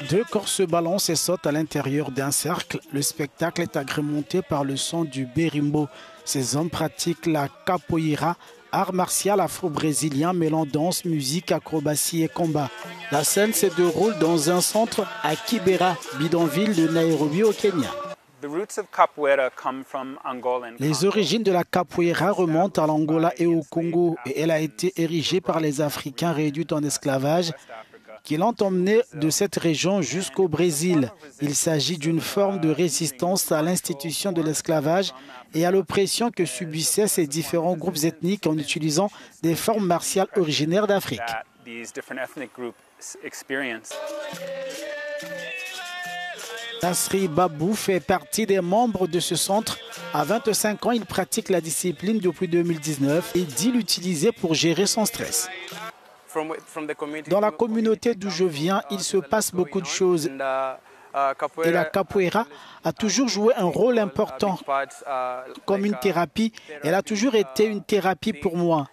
Deux corps se balancent et sautent à l'intérieur d'un cercle. Le spectacle est agrémenté par le son du berimbo. Ces hommes pratiquent la capoeira, art martial afro-brésilien mêlant danse, musique, acrobatie et combat. La scène se déroule dans un centre à Kibera, bidonville de Nairobi au Kenya. Les origines de la capoeira remontent à l'Angola et au Congo et elle a été érigée par les Africains réduits en esclavage qui l'ont emmenée de cette région jusqu'au Brésil. Il s'agit d'une forme de résistance à l'institution de l'esclavage et à l'oppression que subissaient ces différents groupes ethniques en utilisant des formes martiales originaires d'Afrique. Nasri Babou fait partie des membres de ce centre. À 25 ans, il pratique la discipline depuis 2019 et dit l'utiliser pour gérer son stress. Dans la communauté d'où je viens, il se passe beaucoup de choses. Et la capoeira a toujours joué un rôle important comme une thérapie. Elle a toujours été une thérapie pour moi.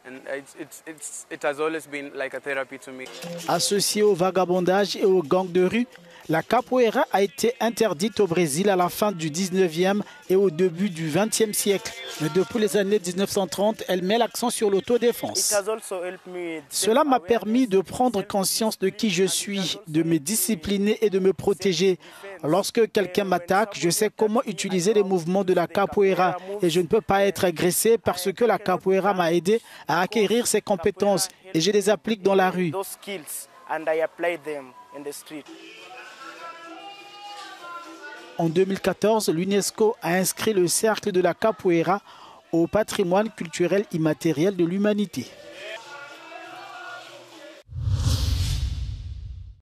Associée au vagabondage et aux gangs de rue, la capoeira a été interdite au Brésil à la fin du 19e et au début du 20e siècle. Mais depuis les années 1930, elle met l'accent sur l'autodéfense. Cela m'a permis de prendre conscience de qui je suis, de me discipliner et de me protéger. Lorsque quelqu'un m'attaque, je sais comment utiliser les mouvements de la capoeira et je ne peux pas être agressé parce que la capoeira m'a aidé à acquérir ces compétences et je les applique dans la rue. En 2014, l'UNESCO a inscrit le cercle de la capoeira au patrimoine culturel immatériel de l'humanité.